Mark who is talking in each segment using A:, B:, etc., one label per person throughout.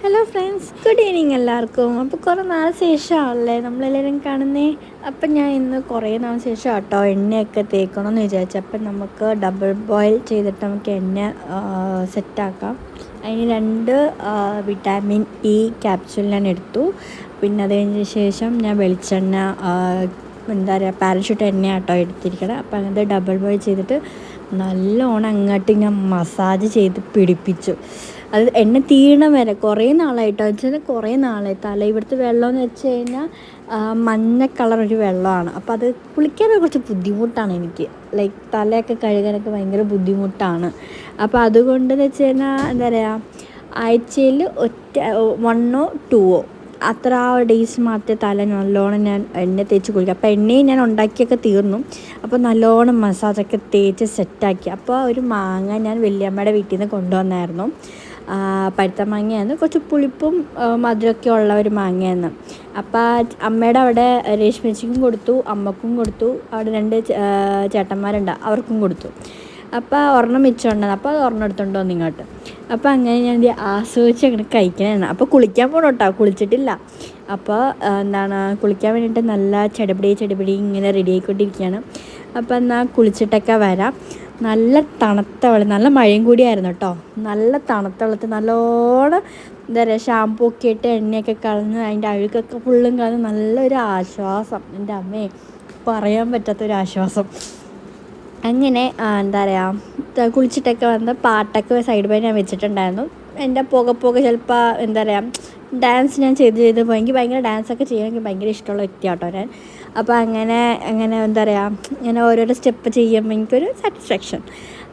A: Hello friends, good evening എല്ലാവർക്കും. അപ്പോൾ കുറേ നാൾ ശേഷമാണല്ലേ നമ്മളെല്ലാവരും കാണുന്നേ. അപ്പം ഞാൻ ഇന്ന് കുറേ നാൾ ശേഷം കേട്ടോ എണ്ണയൊക്കെ തേക്കണമെന്ന് വിചാരിച്ചു. അപ്പം നമുക്ക് ഡബിൾ ബോയിൽ ചെയ്തിട്ട് നമുക്ക് എണ്ണ സെറ്റാക്കാം. അതിന് 2 വിറ്റാമിൻ ഇ ക്യാപ്സ്യൂൾ ഞാൻ എടുത്തു. പിന്നെ അത് കഴിഞ്ഞ ശേഷം ഞാൻ വെളിച്ചെണ്ണ എന്താ പറയുക പാരഷൂട്ട് എണ്ണ കേട്ടോ എടുത്തിരിക്കണം. അപ്പം അങ്ങനത്തെ ഡബിൾ ബോയിൽ ചെയ്തിട്ട് നല്ലോണം അങ്ങോട്ട് ഞാൻ മസാജ് ചെയ്ത് പിടിപ്പിച്ചു. അത് എണ്ണ തീരണം വരെ കുറേ നാളായിട്ടോ വെച്ചാൽ കുറേ നാളായി. ഇവിടുത്തെ വെള്ളമെന്ന് വെച്ച് കഴിഞ്ഞാൽ മഞ്ഞ കളർ ഒരു വെള്ളമാണ്. അപ്പോൾ അത് കുളിക്കാനൊക്കെ കുറച്ച് ബുദ്ധിമുട്ടാണ് എനിക്ക്. ലൈക്ക് തലയൊക്കെ കഴുകാനൊക്കെ ഭയങ്കര ബുദ്ധിമുട്ടാണ്. അപ്പോൾ അതുകൊണ്ടെന്ന് വെച്ച് കഴിഞ്ഞാൽ എന്താ പറയുക, ആഴ്ചയിൽ 1 or 2 അത്ര ഡേയ്സ് മാത്രമേ തല നല്ലോണം ഞാൻ എണ്ണ തേച്ച് കുളിക്കുക. അപ്പോൾ എണ്ണയും ഞാൻ ഉണ്ടാക്കിയൊക്കെ തീർന്നു. അപ്പോൾ നല്ലോണം മസാജൊക്കെ തേച്ച് സെറ്റാക്കി. അപ്പോൾ ഒരു മാങ്ങ ഞാൻ വല്യമ്മയുടെ വീട്ടിൽ നിന്ന് കൊണ്ടുവന്നായിരുന്നു. പഴുത്ത മാങ്ങയാണ്, കുറച്ച് പുളിപ്പും മധുരമൊക്കെ ഉള്ള ഒരു മാങ്ങയാണ്. അപ്പോൾ അമ്മയുടെ അവിടെ രേഷ്മേച്ചിക്കും കൊടുത്തു, അമ്മക്കും കൊടുത്തു. അവിടെ 2 ചേട്ടന്മാരുണ്ട്, അവർക്കും കൊടുത്തു. അപ്പോൾ ഒരെണ്ണം മിച്ചമുണ്ടെന്ന്, അപ്പോൾ അത് ഒരെണ്ണം എടുത്തുകൊണ്ട് വന്നു ഇങ്ങോട്ട്. അപ്പോൾ അങ്ങനെ ഞാൻ ആസ്വദിച്ച് അങ്ങനെ കഴിക്കണതാണ്. അപ്പോൾ കുളിക്കാൻ പോകണം കേട്ടോ, കുളിച്ചിട്ടില്ല. അപ്പോൾ കുളിക്കാൻ വേണ്ടിയിട്ട് നല്ല ചെടപിടി ഇങ്ങനെ റെഡി ആയിക്കൊണ്ടിരിക്കുകയാണ്. അപ്പോൾ എന്നാൽ കുളിച്ചിട്ടൊക്കെ വരാം. നല്ല തണുത്ത വെള്ളം, നല്ല മഴയും കൂടിയായിരുന്നു കേട്ടോ. നല്ല തണുത്ത വെള്ളത്തിൽ നല്ലോണം എന്താ പറയുക ഷാമ്പൂ ഒക്കെ ഇട്ട് എണ്ണയൊക്കെ കളഞ്ഞ് അതിൻ്റെ അഴുക്കൊക്കെ ഫുള്ളും കളഞ്ഞ് നല്ലൊരു ആശ്വാസം. എൻ്റെ അമ്മേ, പറയാൻ പറ്റാത്തൊരാശ്വാസം. അങ്ങനെ എന്താ പറയുക കുളിച്ചിട്ടൊക്കെ വന്ന് പാട്ടൊക്കെ സൈഡ് ബൈ ഞാൻ വെച്ചിട്ടുണ്ടായിരുന്നു. എൻ്റെ പോകെ ചിലപ്പോൾ എന്താ പറയുക ഡാൻസ് ഞാൻ ചെയ്ത് പോയി. എനിക്ക് ഭയങ്കര ഡാൻസൊക്കെ ചെയ്യാൻ എനിക്ക് ഭയങ്കര ഇഷ്ടമുള്ള വ്യക്തിയാട്ടോ ഞാൻ. അപ്പോൾ അങ്ങനെ എന്താ പറയുക ഇങ്ങനെ ഓരോരോ സ്റ്റെപ്പ് ചെയ്യുമ്പോൾ എനിക്കൊരു സാറ്റിസ്ഫാക്ഷൻ.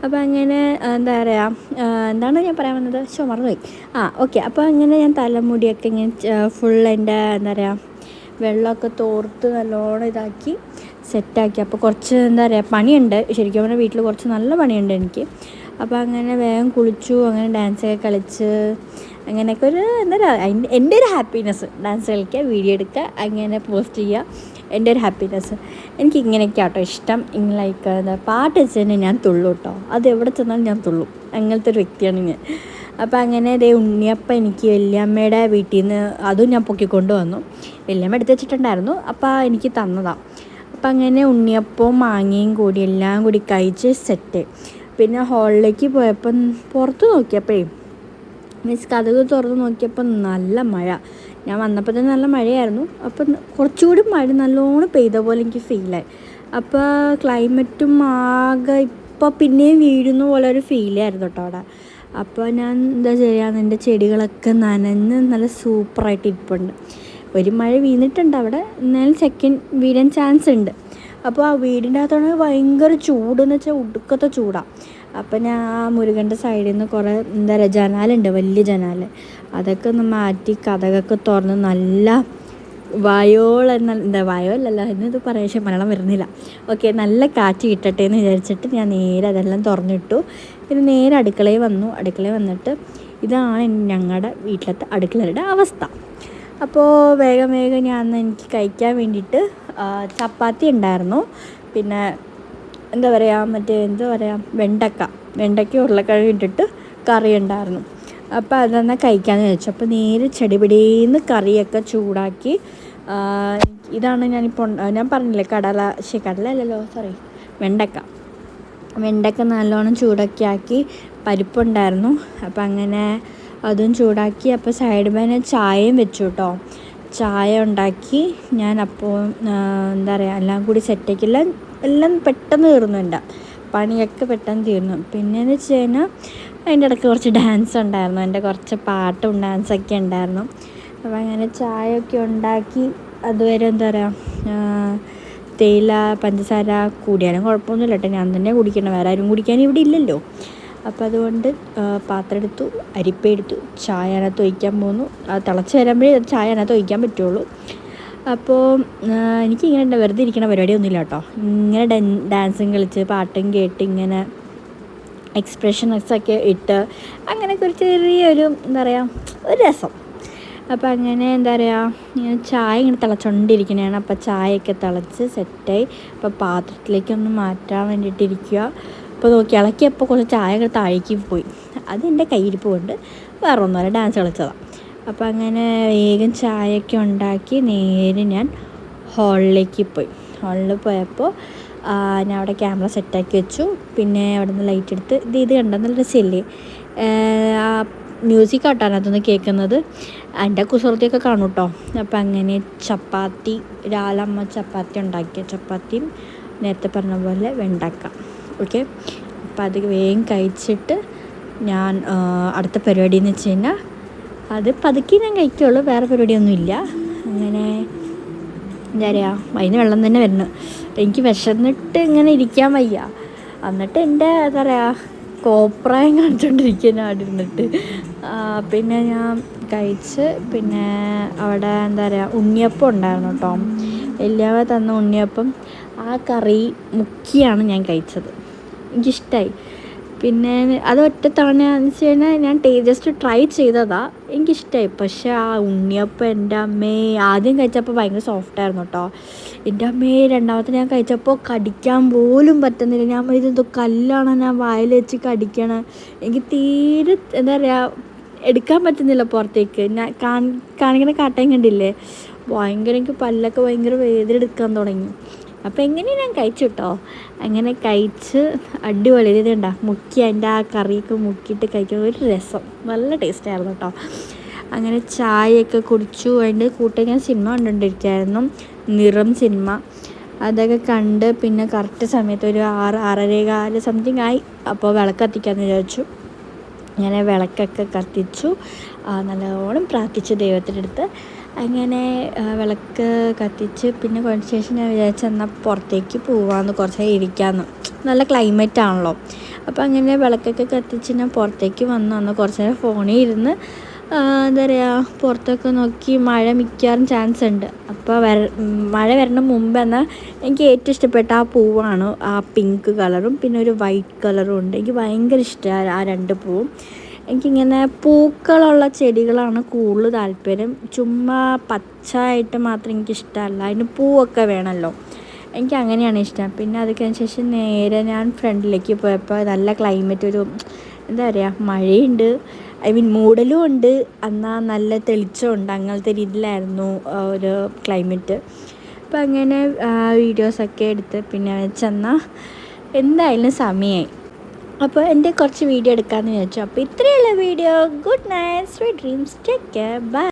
A: അപ്പോൾ അങ്ങനെ എന്താ പറയുക എന്താണ് ഞാൻ പറയാൻ വന്നത്, മറന്നുപോയി. ഓക്കെ. അപ്പോൾ അങ്ങനെ ഞാൻ തലമുടിയൊക്കെ ഇങ്ങനെ ഫുൾ എൻ്റെ എന്താ പറയുക വെള്ളമൊക്കെ തോർത്ത് നല്ലോണം ഇതാക്കി സെറ്റാക്കി. അപ്പോൾ കുറച്ച് എന്താ പറയുക പണിയുണ്ട് ശരിക്കും പറഞ്ഞാൽ, വീട്ടിൽ കുറച്ച് നല്ല പണിയുണ്ട് എനിക്ക്. അപ്പോൾ അങ്ങനെ വേഗം കുളിച്ചു, അങ്ങനെ ഡാൻസൊക്കെ കളിച്ച് അങ്ങനെയൊക്കെ ഒരു എന്താ പറയുക എൻ്റെ ഒരു ഹാപ്പിനെസ്. ഡാൻസ് കളിക്കുക, വീഡിയോ എടുക്കുക, അങ്ങനെ പോസ്റ്റ് ചെയ്യുക, എൻ്റെ ഒരു ഹാപ്പിനെസ്. എനിക്ക് ഇങ്ങനെയൊക്കെ ആട്ടോ ഇഷ്ടം. ഇങ്ങനെ ലൈക്ക് എന്താ പാട്ട് വെച്ച് തന്നെ ഞാൻ തുള്ളു കേട്ടോ. അത് എവിടെ ചെന്നാലും ഞാൻ തുള്ളും, അങ്ങനത്തെ ഒരു വ്യക്തിയാണ് ഞാൻ. അപ്പോൾ അങ്ങനെ ഉണ്ണിയപ്പം എനിക്ക് വല്യമ്മയുടെ വീട്ടിൽ നിന്ന് അതും ഞാൻ പൊക്കിക്കൊണ്ട് വന്നു. വല്യമ്മ എടുത്ത് വെച്ചിട്ടുണ്ടായിരുന്നു, അപ്പോൾ എനിക്ക് തന്നതാണ്. അപ്പം അങ്ങനെ ഉണ്ണിയപ്പവും മാങ്ങയും കൂടി എല്ലാം കൂടി കഴിച്ച് സെറ്റ്. പിന്നെ ഹോളിലേക്ക് പോയപ്പം പുറത്ത് നോക്കിയപ്പോഴേ മീൻസ് കതക് തുറന്ന് നോക്കിയപ്പോൾ നല്ല മഴ. ഞാൻ വന്നപ്പോൾ തന്നെ നല്ല മഴയായിരുന്നു. അപ്പം കുറച്ചുകൂടി മഴ നല്ലോണം പെയ്ത പോലെ എനിക്ക് ഫീലായി. അപ്പോൾ ക്ലൈമറ്റും ആകെ ഇപ്പോൾ പിന്നെയും വീഴുന്ന പോലെ ഒരു ഫീലായിരുന്നു കേട്ടോ അവിടെ. അപ്പോൾ ഞാൻ എന്താ ചെയ്യുക, എൻ്റെ ചെടികളൊക്കെ നനഞ്ഞ് നല്ല സൂപ്പറായിട്ട് ഇരിപ്പുണ്ട്. ഒരു മഴ വീണിട്ടുണ്ട് അവിടെ, എന്നാലും സെക്കൻഡ് വീഴാൻ ചാൻസ് ഉണ്ട്. അപ്പോൾ ആ വീടിൻ്റെ അകത്താണ് ഭയങ്കര ചൂടെന്ന് വെച്ചാൽ ഒടുക്കത്തെ ചൂടാണ്. അപ്പം ഞാൻ ആ മുരുകൻ്റെ സൈഡിൽ നിന്ന് കുറേ എന്താ പറയുക ജനാലുണ്ട്, വലിയ ജനാല്, അതൊക്കെ ഒന്ന് മാറ്റി കതകൊക്കെ തുറന്ന് നല്ല വയോലല്ല എന്നിത് പറയാൻ, പക്ഷേ മലയാളം വരുന്നില്ല. ഓക്കെ, നല്ല കാറ്റ് കിട്ടട്ടെ എന്ന് വിചാരിച്ചിട്ട് ഞാൻ നേരെ അതെല്ലാം തുറന്നിട്ടു. പിന്നെ നേരെ അടുക്കളയിൽ വന്നു. അടുക്കളയിൽ വന്നിട്ട് ഇതാണ് ഞങ്ങളുടെ വീട്ടിലത്തെ അടുക്കളയുടെ അവസ്ഥ. അപ്പോൾ വേഗം ഞാൻ എനിക്ക് കഴിക്കാൻ വേണ്ടിയിട്ട് ചപ്പാത്തി ഉണ്ടായിരുന്നു. പിന്നെ എന്താ പറയുക വെണ്ടയ്ക്ക ഉരുളക്കിഴങ്ങ് ഇട്ടിട്ട് കറി ഉണ്ടായിരുന്നു. അപ്പോൾ അതെന്നാൽ കഴിക്കാമെന്ന് വെച്ചു. അപ്പോൾ നേരെ ചെടിപിടിയിൽ കറിയൊക്കെ ചൂടാക്കി. ഇതാണ് ഞാൻ പറഞ്ഞില്ലേ വെണ്ടയ്ക്ക നല്ലോണം ചൂടാക്കി ആക്കി. പരിപ്പുണ്ടായിരുന്നു, അപ്പം അങ്ങനെ അതും ചൂടാക്കി. അപ്പോൾ സൈഡ് മേനെ ചായയും വെച്ചു കേട്ടോ. ചായ ഉണ്ടാക്കി ഞാൻ. അപ്പോൾ എന്താ പറയുക എല്ലാം കൂടി സെറ്റാക്കില്ല, എല്ലാം പെട്ടെന്ന് തീർന്നുണ്ട്, പണിയൊക്കെ പെട്ടെന്ന് തീർന്നു. പിന്നെയെന്ന് വെച്ച് കഴിഞ്ഞാൽ അതിൻ്റെ ഇടയ്ക്ക് കുറച്ച് ഡാൻസ് ഉണ്ടായിരുന്നു, എൻ്റെ കുറച്ച് പാട്ടും ഡാൻസൊക്കെ ഉണ്ടായിരുന്നു. അപ്പോൾ അങ്ങനെ ചായയൊക്കെ ഉണ്ടാക്കി. അതുവരെ എന്താ പറയുക തേയില പഞ്ചസാര കൂടിയാലും കുഴപ്പമൊന്നുമില്ല കേട്ടോ, ഞാൻ തന്നെ കുടിക്കണം, വേറെ ആരും കുടിക്കാൻ ഇവിടെ ഇല്ലല്ലോ. അപ്പോൾ അതുകൊണ്ട് പാത്രം എടുത്തു, അരിപ്പ എടുത്തു, ചായ അതിനകത്ത് ഒഴിക്കാൻ പോന്നു. അത് തിളച്ച് വരുമ്പോഴേ ചായ അതിനകത്ത് ഒഴിക്കാൻ പറ്റുള്ളൂ. അപ്പോൾ എനിക്കിങ്ങനെ വെറുതെ ഇരിക്കണ പരിപാടിയൊന്നുമില്ല കേട്ടോ. ഇങ്ങനെ ഡാൻസും കളിച്ച് പാട്ടും കേട്ട് ഇങ്ങനെ എക്സ്പ്രഷൻസൊക്കെ ഇട്ട് അങ്ങനെയൊക്കെ ഒരു ചെറിയൊരു എന്താ പറയുക ഒരു രസം. അപ്പോൾ അങ്ങനെ എന്താ പറയുക ചായ ഇങ്ങനെ തിളച്ചുകൊണ്ടിരിക്കണതാണ്. അപ്പോൾ ചായയൊക്കെ തിളച്ച് സെറ്റായി. അപ്പോൾ പാത്രത്തിലേക്കൊന്ന് മാറ്റാൻ വേണ്ടിയിട്ടിരിക്കുക. അപ്പോൾ നോക്കി ഇളക്കിയപ്പോൾ കുറച്ച് ചായ താഴേക്ക് പോയി. അതെൻ്റെ കയ്യിരിപ്പ് കൊണ്ട് വേറെ ഒന്നുമല്ല, ഡാൻസ് കളിച്ചതാണ്. അപ്പോൾ അങ്ങനെ വേഗം ചായയൊക്കെ ഉണ്ടാക്കി നേരെ ഞാൻ ഹാളിലേക്ക് പോയി. ഹാളിൽ പോയപ്പോൾ ഞാൻ അവിടെ ക്യാമറ സെറ്റാക്കി വെച്ചു. പിന്നെ അവിടെ നിന്ന് ലൈറ്റ് എടുത്ത് ഇത് കണ്ട നല്ല രസമില്ലേ, ആ മ്യൂസിക് ആട്ടാണ് അതൊന്ന് കേൾക്കുന്നത്. എൻ്റെ കുസൃതിയൊക്കെ കാണും കേട്ടോ. അപ്പം അങ്ങനെ ചപ്പാത്തി, രാലമ്മ ചപ്പാത്തി ഉണ്ടാക്കിയ ചപ്പാത്തിയും നേരത്തെ പറഞ്ഞ പോലെ വെണ്ടക്ക. ഓക്കെ, അപ്പം അത് വേഗം കഴിച്ചിട്ട് ഞാൻ അടുത്ത പരിപാടി എന്ന് വെച്ച് കഴിഞ്ഞാൽ അത് പതുക്കെ ഞാൻ കഴിക്കുള്ളൂ, വേറെ പരിപാടിയൊന്നുമില്ല. അങ്ങനെ എന്താ പറയുക, അതിന് വെള്ളം തന്നെ വരുന്നു. എനിക്ക് വിശന്നിട്ട് ഇങ്ങനെ ഇരിക്കാൻ വയ്യ. എന്നിട്ട് എൻ്റെ എന്താ പറയുക കോപ്രായം കാണിച്ചുകൊണ്ടിരിക്കുക ഞാൻ അവിടെ ഇരുന്നിട്ട്. പിന്നെ ഞാൻ കഴിച്ച് പിന്നെ അവിടെ എന്താ പറയുക ഉണ്ണിയപ്പം ഉണ്ടായിരുന്നു കേട്ടോ. വലിയവ തന്ന ഉണ്ണിയപ്പം ആ കറി മുക്കിയാണ് ഞാൻ കഴിച്ചത്. എനിക്കിഷ്ടമായി. പിന്നെ അത് ഒറ്റ തവണ എന്ന് വെച്ച് കഴിഞ്ഞാൽ ഞാൻ ജസ്റ്റ് ട്രൈ ചെയ്തതാണ്, എനിക്കിഷ്ടമായി. പക്ഷേ ആ ഉണ്ണിയപ്പം എൻ്റെ അമ്മേ ആദ്യം കഴിച്ചപ്പോൾ ഭയങ്കര സോഫ്റ്റായിരുന്നു കേട്ടോ. എൻ്റെ അമ്മേ രണ്ടാമത്തെ ഞാൻ കഴിച്ചപ്പോൾ കടിക്കാൻ പോലും പറ്റുന്നില്ല. ഞാൻ ഇതെന്തോ കല്ലാണ് ഞാൻ വായിൽ വെച്ച് കടിക്കണം. എനിക്ക് തീരെ എന്താ പറയുക എടുക്കാൻ പറ്റുന്നില്ല പുറത്തേക്ക്. ഞാൻ കാണിക്കുന്ന കാട്ടയും കണ്ടില്ലേ, ഭയങ്കര എനിക്ക് പല്ലൊക്കെ ഭയങ്കര വേദന എടുക്കാൻ തുടങ്ങി. അപ്പോൾ എങ്ങനെയാണ് ഞാൻ കഴിച്ചു കേട്ടോ. അങ്ങനെ കഴിച്ച് അടിപൊളി ഇതുണ്ടാ മുക്കി അതിൻ്റെ ആ കറിയൊക്കെ മുക്കിയിട്ട് കഴിക്കുന്ന ഒരു രസം, നല്ല ടേസ്റ്റായിരുന്നു കേട്ടോ. അങ്ങനെ ചായയൊക്കെ കുടിച്ചു. അതിൻ്റെ കൂട്ടം ഞാൻ സിനിമ കണ്ടുകൊണ്ടിരിക്കുകയായിരുന്നു, നിറം സിനിമ. അതൊക്കെ കണ്ട് പിന്നെ കറക്റ്റ് സമയത്ത് ഒരു 6-6:15 സംതിങ് ആയി. അപ്പോൾ വിളക്ക് കത്തിക്കാമെന്ന് വിചാരിച്ചു. അങ്ങനെ വിളക്കൊക്കെ കത്തിച്ചു, നല്ലോണം പ്രാർത്ഥിച്ചു ദൈവത്തിൻ്റെ അടുത്ത്. അങ്ങനെ വിളക്ക് കത്തിച്ച് പിന്നെ കുറച്ച് ശേഷം ഞാൻ വിചാരിച്ചു എന്നാൽ പുറത്തേക്ക് പോവാമെന്ന്, കുറച്ച് ഇരിക്കാമെന്ന്, നല്ല ക്ലൈമറ്റ് ആണല്ലോ. അപ്പോൾ അങ്ങനെ വിളക്കൊക്കെ കത്തിച്ച് ഞാൻ പുറത്തേക്ക് വന്ന് കുറച്ച് നേരം ഫോണിൽ ഇരുന്ന് എന്താ പറയുക പുറത്തൊക്കെ നോക്കി. മഴ മിക്കവാറും ചാൻസ് ഉണ്ട്. അപ്പോൾ മഴ വരണ മുമ്പ് എന്നാൽ എനിക്ക് ഏറ്റവും ഇഷ്ടപ്പെട്ട ആ പൂവാണ് ആ പിങ്ക് കളറും പിന്നെ ഒരു വൈറ്റ് കളറും ഉണ്ട്. എനിക്ക് ഭയങ്കര ഇഷ്ടമാണ് ആ 2 പൂവും. എനിക്കിങ്ങനെ പൂക്കളുള്ള ചെടികളാണ് കൂടുതൽ താല്പര്യം. ചുമ്മാ പച്ചയായിട്ട് മാത്രം എനിക്കിഷ്ടമല്ല, അതിന് പൂവൊക്കെ വേണമല്ലോ, എനിക്ക് അങ്ങനെയാണ് ഇഷ്ടം. പിന്നെ അത് കഴിഞ്ഞ ശേഷം നേരെ ഞാൻ ഫ്രണ്ടിലേക്ക് പോയപ്പോൾ നല്ല ക്ലൈമറ്റ്, ഒരു എന്താ പറയുക മഴയുണ്ട്, മൂടലും ഉണ്ട്, എന്നാൽ നല്ല തെളിച്ചമുണ്ട്, അങ്ങനത്തെ രീതിയിലായിരുന്നു ഒരു ക്ലൈമറ്റ്. അപ്പം അങ്ങനെ വീഡിയോസൊക്കെ എടുത്ത് പിന്നെ ചെന്നാൽ എന്തായാലും സമയമായി. അപ്പോൾ എൻ്റെ കുറച്ച് വീഡിയോ എടുക്കാമെന്ന് വിചാരിച്ചു. അപ്പോൾ ഇത്രയുള്ള video. Good night, sweet dreams, take care, by.